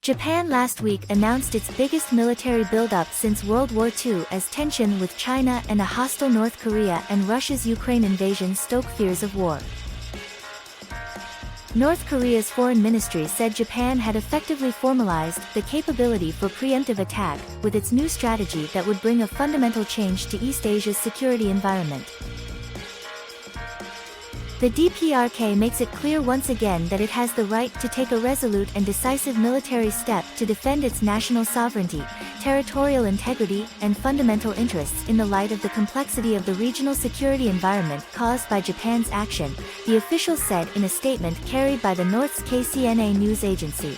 Japan last week announced its biggest military buildup since World War II as tension with China and a hostile North Korea and Russia's Ukraine invasion stoke fears of war. North Korea's foreign ministry said Japan had effectively formalized the capability for preemptive attack with its new strategy that would bring a fundamental change to East Asia's security environment. The DPRK makes it clear once again that it has the right to take a resolute and decisive military step to defend its national sovereignty, territorial integrity, and fundamental interests in the light of the complexity of the regional security environment caused by Japan's action, the official said in a statement carried by the North's KCNA news agency.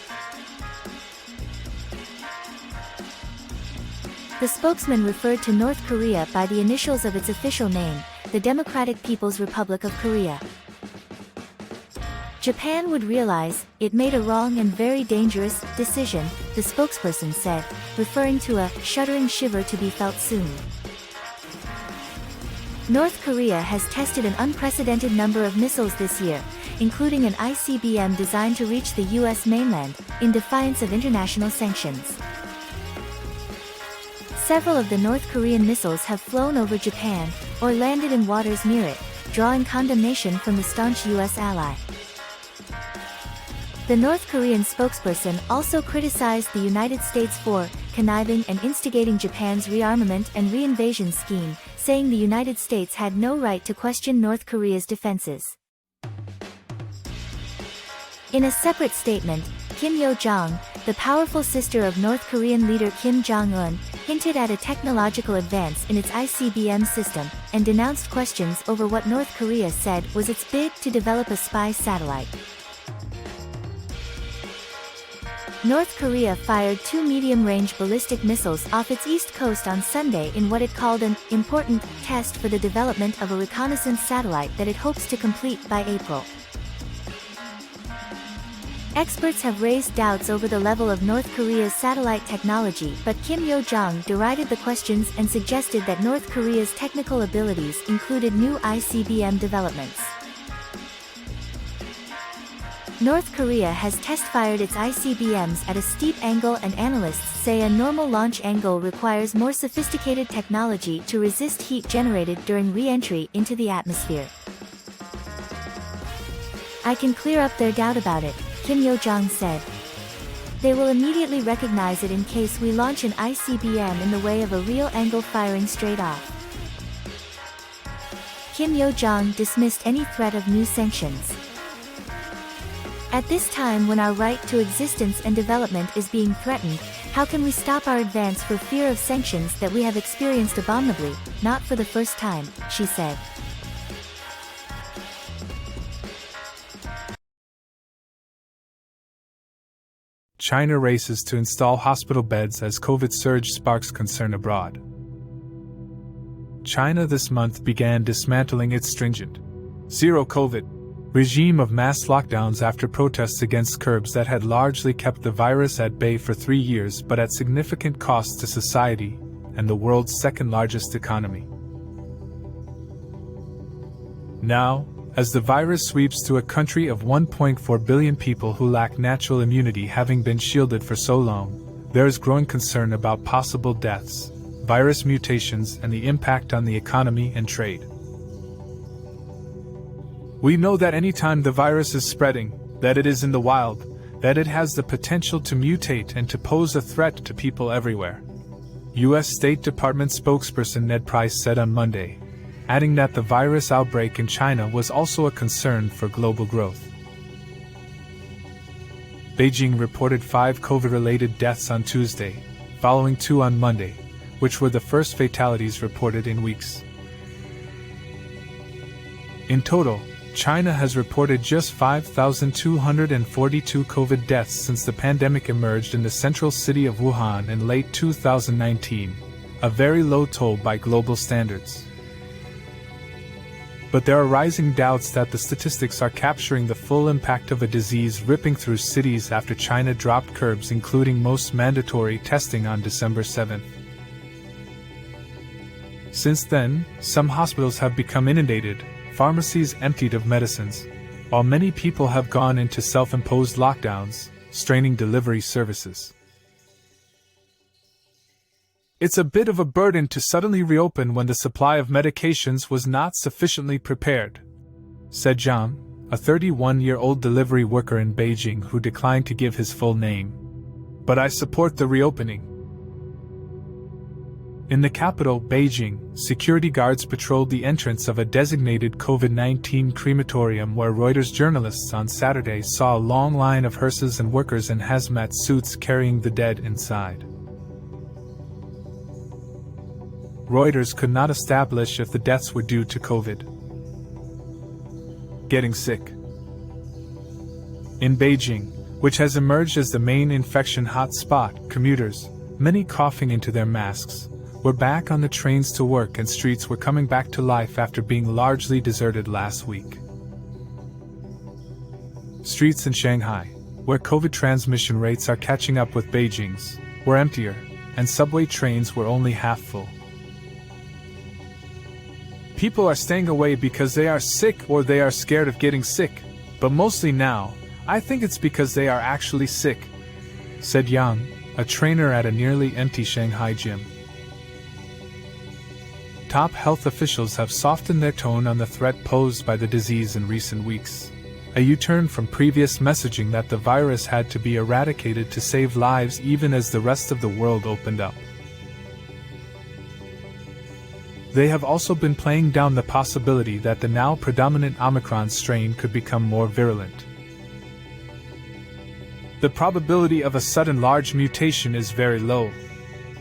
The spokesman referred to North Korea by the initials of its official name, the Democratic People's Republic of Korea. Japan would realize it made a wrong and very dangerous decision, the spokesperson said, referring to a shuddering shiver to be felt soon. North Korea has tested an unprecedented number of missiles this year, including an ICBM designed to reach the U.S. mainland, in defiance of international sanctions. Several of the North Korean missiles have flown over Japan, or landed in waters near it, drawing condemnation from the staunch U.S. ally. The North Korean spokesperson also criticized the United States for conniving and instigating Japan's rearmament and reinvasion scheme, saying the United States had no right to question North Korea's defenses. In a separate statement, Kim Yo-jong, the powerful sister of North Korean leader Kim Jong-un, hinted at a technological advance in its ICBM system, and denounced questions over what North Korea said was its bid to develop a spy satellite. North Korea fired 2 medium-range ballistic missiles off its east coast on Sunday in what it called an important test for the development of a reconnaissance satellite that it hopes to complete by April. Experts have raised doubts over the level of North Korea's satellite technology, but Kim Yo-jong derided the questions and suggested that North Korea's technical abilities included new ICBM developments. North Korea has test-fired its ICBMs at a steep angle, and analysts say a normal launch angle requires more sophisticated technology to resist heat generated during re-entry into the atmosphere. "I can clear up their doubt about it," Kim Yo-jong said. "They will immediately recognize it in case we launch an ICBM in the way of a real angle firing straight off." Kim Yo-jong dismissed any threat of new sanctions. "At this time when our right to existence and development is being threatened, how can we stop our advance for fear of sanctions that we have experienced abominably, not for the first time," she said. China races to install hospital beds as COVID surge sparks concern abroad. China this month began dismantling its stringent zero-COVID regime of mass lockdowns after protests against curbs that had largely kept the virus at bay for 3 years but at significant cost to society and the world's second-largest economy. Now, as the virus sweeps to a country of 1.4 billion people who lack natural immunity, having been shielded for so long, there is growing concern about possible deaths, virus mutations, and the impact on the economy and trade. "We know that any time the virus is spreading, that it is in the wild, that it has the potential to mutate and to pose a threat to people everywhere," U.S. State Department spokesperson Ned Price said on Monday, adding that the virus outbreak in China was also a concern for global growth. Beijing reported 5 COVID-related deaths on Tuesday, following 2 on Monday, which were the first fatalities reported in weeks. In total, China has reported just 5,242 COVID deaths since the pandemic emerged in the central city of Wuhan in late 2019, a very low toll by global standards. But there are rising doubts that the statistics are capturing the full impact of a disease ripping through cities after China dropped curbs, including most mandatory testing on December 7th. Since then, some hospitals have become inundated, pharmacies emptied of medicines, while many people have gone into self-imposed lockdowns, straining delivery services. It's a bit of a burden to suddenly reopen when the supply of medications was not sufficiently prepared, said Zhang, a 31-year-old delivery worker in Beijing who declined to give his full name. But I support the reopening. In the capital, Beijing, security guards patrolled the entrance of a designated COVID-19 crematorium where Reuters journalists on Saturday saw a long line of hearses and workers in hazmat suits carrying the dead inside. Reuters could not establish if the deaths were due to COVID. Getting sick. In Beijing, which has emerged as the main infection hotspot, commuters, many coughing into their masks, were back on the trains to work and streets were coming back to life after being largely deserted last week. Streets in Shanghai, where COVID transmission rates are catching up with Beijing's, were emptier, and subway trains were only half full. People are staying away because they are sick or they are scared of getting sick, but mostly now, I think it's because they are actually sick, said Yang, a trainer at a nearly empty Shanghai gym. Top health officials have softened their tone on the threat posed by the disease in recent weeks, a U-turn from previous messaging that the virus had to be eradicated to save lives even as the rest of the world opened up. They have also been playing down the possibility that the now predominant Omicron strain could become more virulent. The probability of a sudden large mutation is very low.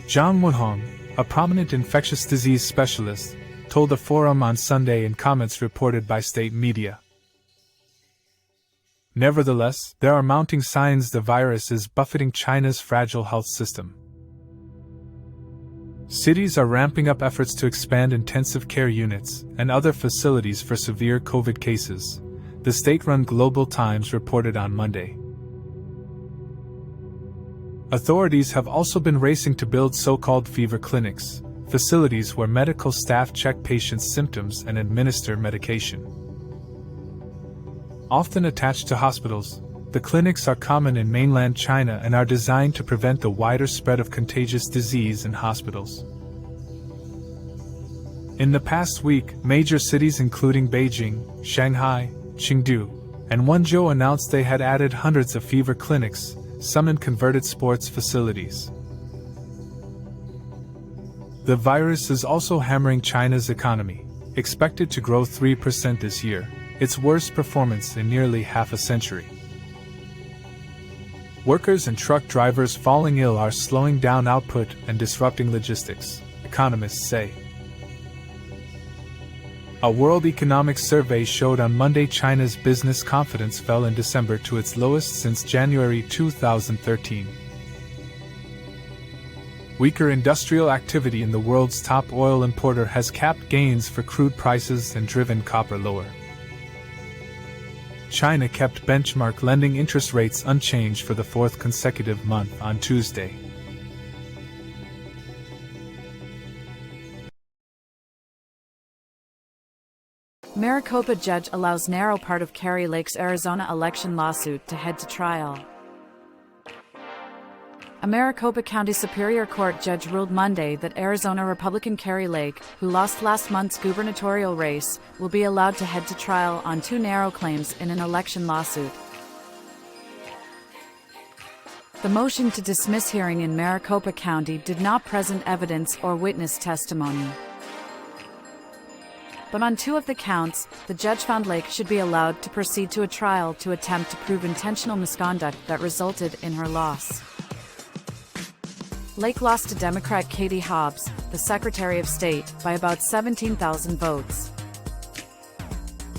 Zhang Wenhong, a prominent infectious disease specialist, told the forum on Sunday in comments reported by state media. Nevertheless, there are mounting signs the virus is buffeting China's fragile health system. Cities are ramping up efforts to expand intensive care units and other facilities for severe COVID cases, the state-run Global Times reported on Monday. Authorities have also been racing to build so-called fever clinics, facilities where medical staff check patients' symptoms and administer medication. Often attached to hospitals, the clinics are common in mainland China and are designed to prevent the wider spread of contagious disease in hospitals. In the past week, major cities including Beijing, Shanghai, Chengdu, and Wenzhou announced they had added hundreds of fever clinics, some in converted sports facilities. The virus is also hammering China's economy, expected to grow 3% this year, its worst performance in nearly half a century. Workers and truck drivers falling ill are slowing down output and disrupting logistics, economists say. A World Economic Survey showed on Monday China's business confidence fell in December to its lowest since January 2013. Weaker industrial activity in the world's top oil importer has capped gains for crude prices and driven copper lower. China kept benchmark lending interest rates unchanged for the fourth consecutive month on Tuesday. Maricopa judge allows narrow part of Kari Lake's Arizona election lawsuit to head to trial. A Maricopa County Superior Court judge ruled Monday that Arizona Republican Kari Lake, who lost last month's gubernatorial race, will be allowed to head to trial on two narrow claims in an election lawsuit. The motion to dismiss hearing in Maricopa County did not present evidence or witness testimony. But on two of the counts, the judge found Lake should be allowed to proceed to a trial to attempt to prove intentional misconduct that resulted in her loss. Lake lost to Democrat Katie Hobbs, the Secretary of State, by about 17,000 votes.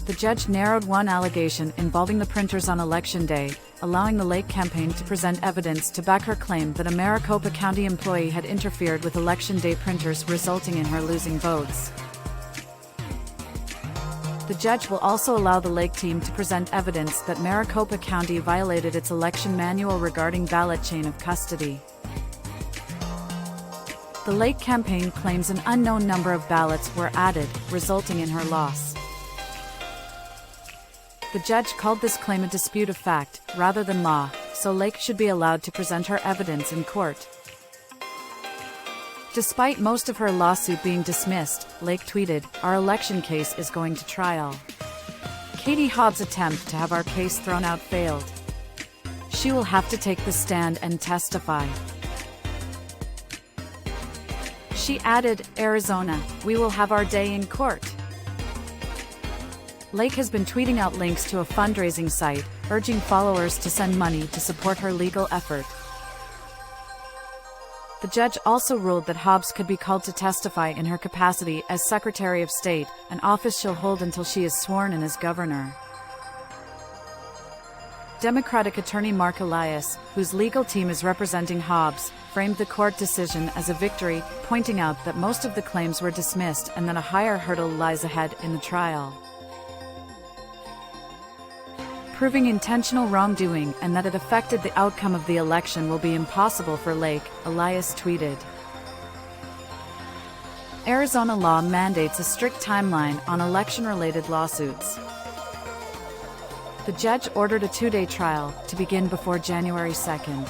The judge narrowed one allegation involving the printers on Election Day, allowing the Lake campaign to present evidence to back her claim that a Maricopa County employee had interfered with Election Day printers, resulting in her losing votes. The judge will also allow the Lake team to present evidence that Maricopa County violated its election manual regarding ballot chain of custody. The Lake campaign claims an unknown number of ballots were added, resulting in her loss. The judge called this claim a dispute of fact, rather than law, so Lake should be allowed to present her evidence in court. Despite most of her lawsuit being dismissed, Lake tweeted, "Our election case is going to trial. Katie Hobbs' attempt to have our case thrown out failed. She will have to take the stand and testify." She added, "Arizona, we will have our day in court." Lake has been tweeting out links to a fundraising site, urging followers to send money to support her legal effort. The judge also ruled that Hobbs could be called to testify in her capacity as Secretary of State, an office she'll hold until she is sworn in as governor. Democratic attorney Mark Elias, whose legal team is representing Hobbs, framed the court decision as a victory, pointing out that most of the claims were dismissed and that a higher hurdle lies ahead in the trial. Proving intentional wrongdoing and that it affected the outcome of the election will be impossible for Lake, Elias tweeted. Arizona law mandates a strict timeline on election-related lawsuits. The judge ordered a 2-day trial to begin before January 2nd.